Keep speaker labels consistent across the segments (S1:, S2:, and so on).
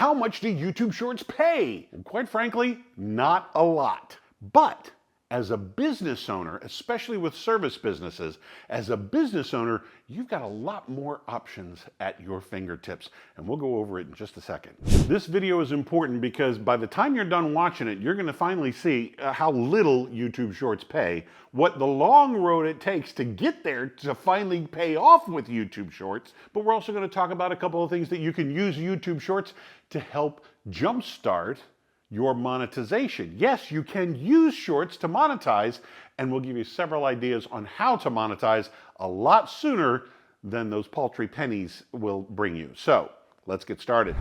S1: How much do YouTube Shorts pay? Well, quite frankly, not a lot. But as a business owner, especially with service businesses, as a business owner, you've got a lot more options at your fingertips. And we'll go over it in just a second. This video is important because by the time you're done watching it, you're going to finally see how little YouTube Shorts pay, what the long road it takes to get there to finally pay off with YouTube Shorts. But we're also going to talk about a couple of things that you can use YouTube Shorts to help jumpstart your monetization. Yes, you can use Shorts to monetize, and we'll give you several ideas on how to monetize a lot sooner than those paltry pennies will bring you. So let's get started.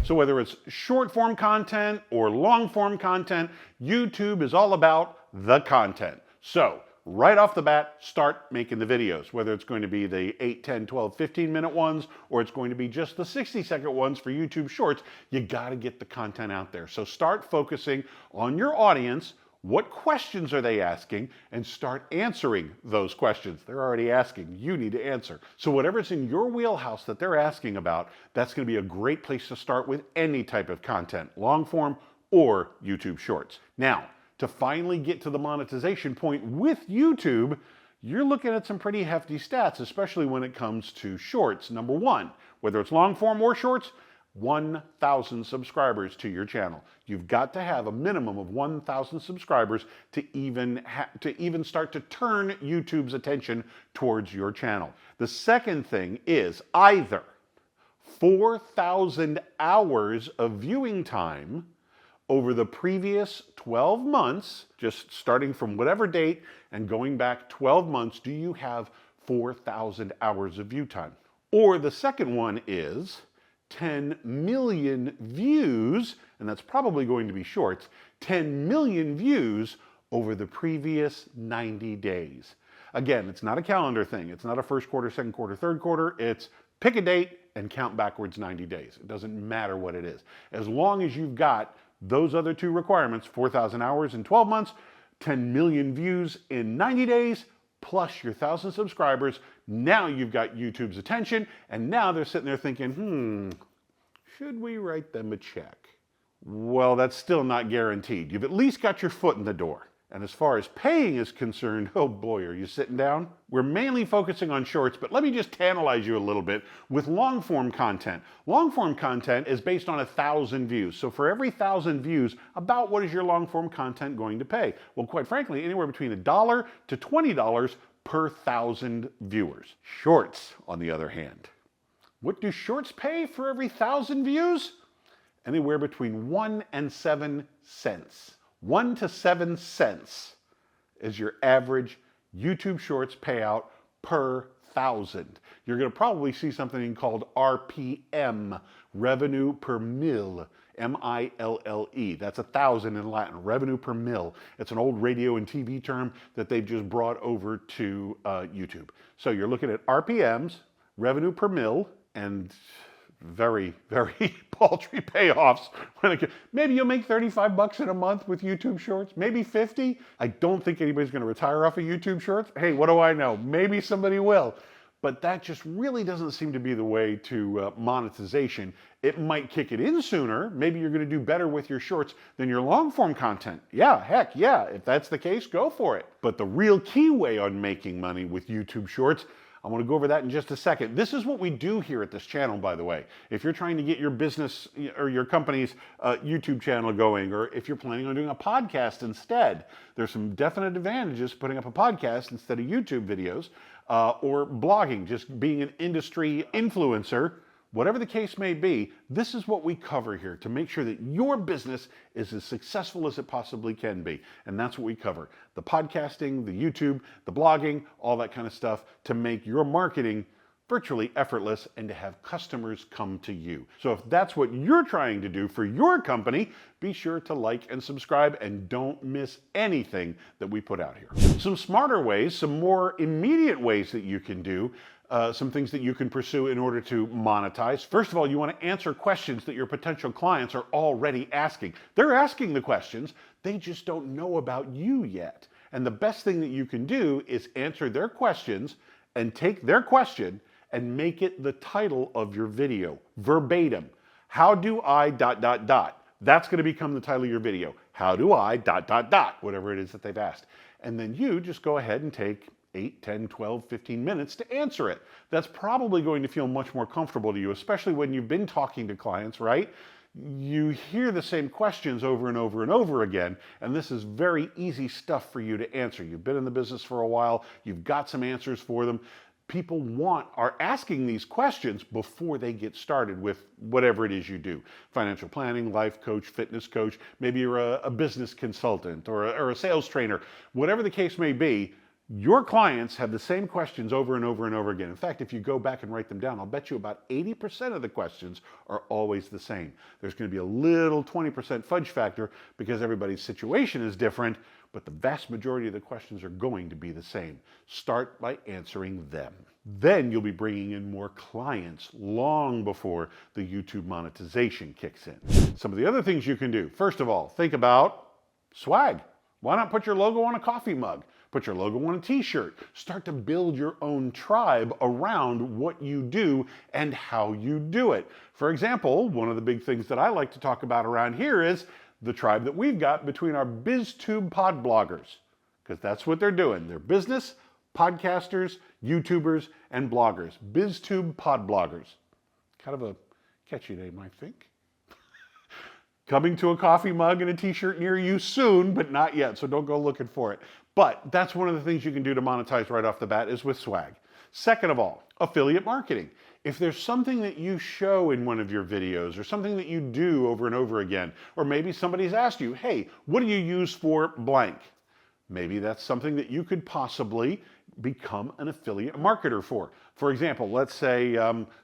S1: So whether it's short form content or long form content, YouTube is all about the content. So right off the bat, start making the videos, whether it's going to be the 8, 10, 12, 15-minute ones, or it's going to be just the 60-second ones for YouTube Shorts. You got to get the content out there. So start focusing on your audience. What questions are they asking? And start answering those questions. They're already asking. You need to answer. So whatever's in your wheelhouse that they're asking about, that's going to be a great place to start with any type of content, long form or YouTube Shorts. Now, to finally get to the monetization point with YouTube, you're looking at some pretty hefty stats, especially when it comes to Shorts. Number one, whether it's long form or Shorts, 1,000 subscribers to your channel. You've got to have a minimum of 1,000 subscribers to even start to turn YouTube's attention towards your channel. The second thing is either 4,000 hours of viewing time over the previous 12 months, just starting from whatever date and going back 12 months, do you have 4,000 hours of view time? Or the second one is 10 million views, and that's probably going to be Shorts, 10 million views over the previous 90 days. Again, it's not a calendar thing. It's not a first quarter, second quarter, third quarter. It's pick a date and count backwards 90 days. It doesn't matter what it is. As long as you've got those other two requirements, 4,000 hours in 12 months, 10 million views in 90 days, plus your 1,000 subscribers, now you've got YouTube's attention, and now they're sitting there thinking, should we write them a check? Well, that's still not guaranteed. You've at least got your foot in the door. And as far as paying is concerned, oh boy, are you sitting down? We're mainly focusing on Shorts, but let me just tantalize you a little bit with long form content. Long form content is based on 1,000 views. So for every 1,000 views, about what is your long form content going to pay? Well, quite frankly, anywhere between $1 to $20 per 1,000 viewers. Shorts, on the other hand. What do Shorts pay for every 1,000 views? Anywhere between 1 and 7 cents. 1 to 7 cents is your average YouTube Shorts payout per 1,000. You're going to probably see something called RPM, revenue per mille, M-I-L-L-E. That's 1,000 in Latin, revenue per mille. It's an old radio and TV term that they've just brought over to YouTube. So you're looking at RPMs, revenue per mille, and very, very paltry payoffs. Maybe you'll make 35 bucks in a month with YouTube Shorts, maybe 50. I don't think anybody's going to retire off of YouTube Shorts. Hey, what do I know? Maybe somebody will. But that just really doesn't seem to be the way to monetization. It might kick it in sooner. Maybe you're going to do better with your Shorts than your long form content. Yeah, heck yeah. If that's the case, go for it. But the real key way on making money with YouTube Shorts, I want to go over that in just a second. This is what we do here at this channel, by the way. If you're trying to get your business or your company's YouTube channel going, or if you're planning on doing a podcast instead, there's some definite advantages to putting up a podcast instead of YouTube videos, or blogging, just being an industry influencer. Whatever the case may be, this is what we cover here to make sure that your business is as successful as it possibly can be. And that's what we cover. The podcasting, the YouTube, the blogging, all that kind of stuff to make your marketing virtually effortless and to have customers come to you. So if that's what you're trying to do for your company, be sure to like and subscribe and don't miss anything that we put out here. Some smarter ways, some more immediate ways that you can do some things that you can pursue in order to monetize. First of all, you want to answer questions that your potential clients are already asking. They're asking the questions, they just don't know about you yet. And the best thing that you can do is answer their questions and take their question and make it the title of your video, verbatim. How do I ... That's going to become the title of your video. How do I ... whatever it is that they've asked. And then you just go ahead and take 8, 10, 12, 15 minutes to answer it. That's probably going to feel much more comfortable to you, especially when you've been talking to clients, right? You hear the same questions over and over and over again, and this is very easy stuff for you to answer. You've been in the business for a while, you've got some answers for them. People are asking these questions before they get started with whatever it is you do. Financial planning, life coach, fitness coach, maybe you're a business consultant or a sales trainer. Whatever the case may be, your clients have the same questions over and over and over again. In fact, if you go back and write them down, I'll bet you about 80% of the questions are always the same. There's going to be a little 20% fudge factor because everybody's situation is different, but the vast majority of the questions are going to be the same. Start by answering them. Then you'll be bringing in more clients long before the YouTube monetization kicks in. Some of the other things you can do. First of all, think about swag. Why not put your logo on a coffee mug? Put your logo on a t-shirt. Start to build your own tribe around what you do and how you do it. For example, one of the big things that I like to talk about around here is the tribe that we've got between our BizTube pod bloggers, because that's what they're doing. They're business, podcasters, YouTubers, and bloggers. BizTube pod bloggers. Kind of a catchy name, I think. Coming to a coffee mug and a t-shirt near you soon, but not yet, so don't go looking for it. But that's one of the things you can do to monetize right off the bat is with swag. Second of all, affiliate marketing. If there's something that you show in one of your videos or something that you do over and over again, or maybe somebody's asked you, hey, what do you use for blank? Maybe that's something that you could possibly become an affiliate marketer for. For example, let's say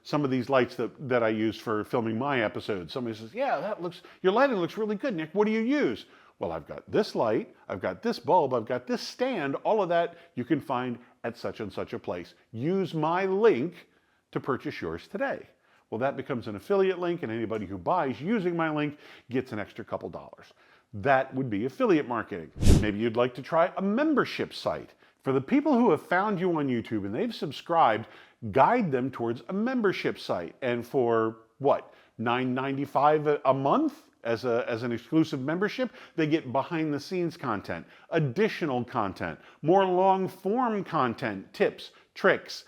S1: some of these lights that I use for filming my episodes. Somebody says, yeah, your lighting looks really good, Nick. What do you use? Well, I've got this light, I've got this bulb, I've got this stand, all of that you can find at such and such a place. Use my link to purchase yours today. Well, that becomes an affiliate link, and anybody who buys using my link gets an extra couple dollars. That would be affiliate marketing. Maybe you'd like to try a membership site. For the people who have found you on YouTube and they've subscribed, guide them towards a membership site. And for what, $9.95 a month? As an exclusive membership, they get behind the scenes content, additional content, more long form content, tips, tricks,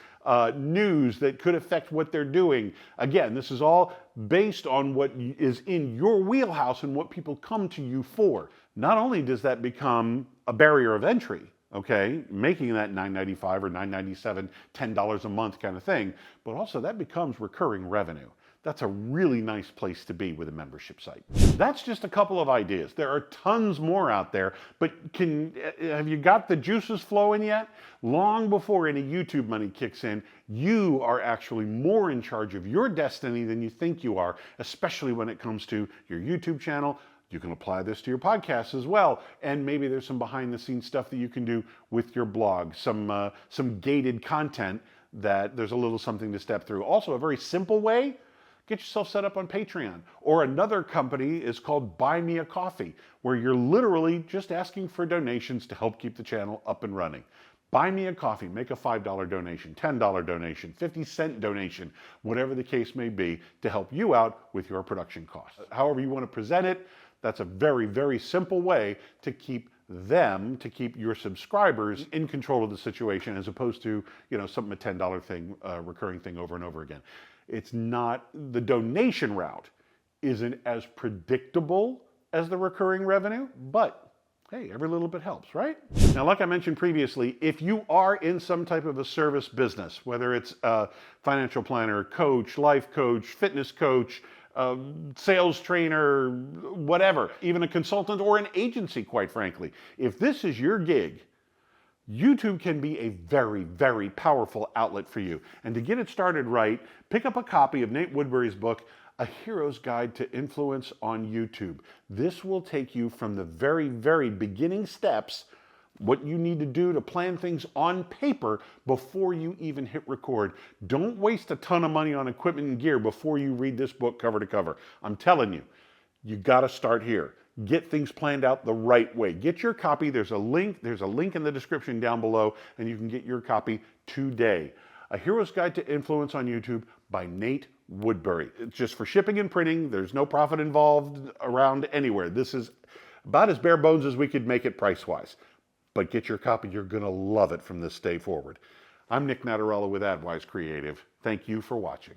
S1: news that could affect what they're doing. Again, this is all based on what is in your wheelhouse and what people come to you for. Not only does that become a barrier of entry, okay, making that $9.95 or $9.97, $10 a month kind of thing, but also that becomes recurring revenue. That's a really nice place to be with a membership site. That's just a couple of ideas. There are tons more out there, but have you got the juices flowing yet? Long before any YouTube money kicks in, you are actually more in charge of your destiny than you think you are, especially when it comes to your YouTube channel. You can apply this to your podcast as well. And maybe there's some behind the scenes stuff that you can do with your blog, some gated content that there's a little something to step through. Also, a very simple way, get yourself set up on Patreon. Or another company is called Buy Me a Coffee, where you're literally just asking for donations to help keep the channel up and running. Buy Me a Coffee, make a $5 donation, $10 donation, 50-cent donation, whatever the case may be, to help you out with your production costs. However you want to present it, that's a very, very simple way to keep your subscribers in control of the situation, as opposed to, something a $10 thing, recurring thing over and over again. It's not, the donation route isn't as predictable as the recurring revenue, but hey, every little bit helps, right? Now, like I mentioned previously, if you are in some type of a service business, whether it's a financial planner, coach, life coach, fitness coach, sales trainer, whatever, even a consultant or an agency, quite frankly, if this is your gig, YouTube can be a very, very powerful outlet for you. And to get it started right, pick up a copy of Nate Woodbury's book, A Hero's Guide to Influence on YouTube. This will take you from the very, very beginning steps, what you need to do to plan things on paper before you even hit record. Don't waste a ton of money on equipment and gear before you read this book cover to cover. I'm telling you, you got to start here. get things planned out the right way. Get your copy. There's a link in the description down below, and you can get your copy today. A Hero's Guide to Influence on YouTube by Nate Woodbury. It's just for shipping and printing. There's no profit involved around anywhere. This is about as bare bones as we could make it price-wise. But get your copy. You're going to love it from this day forward. I'm Nick Natarella with AdWise Creative. Thank you for watching.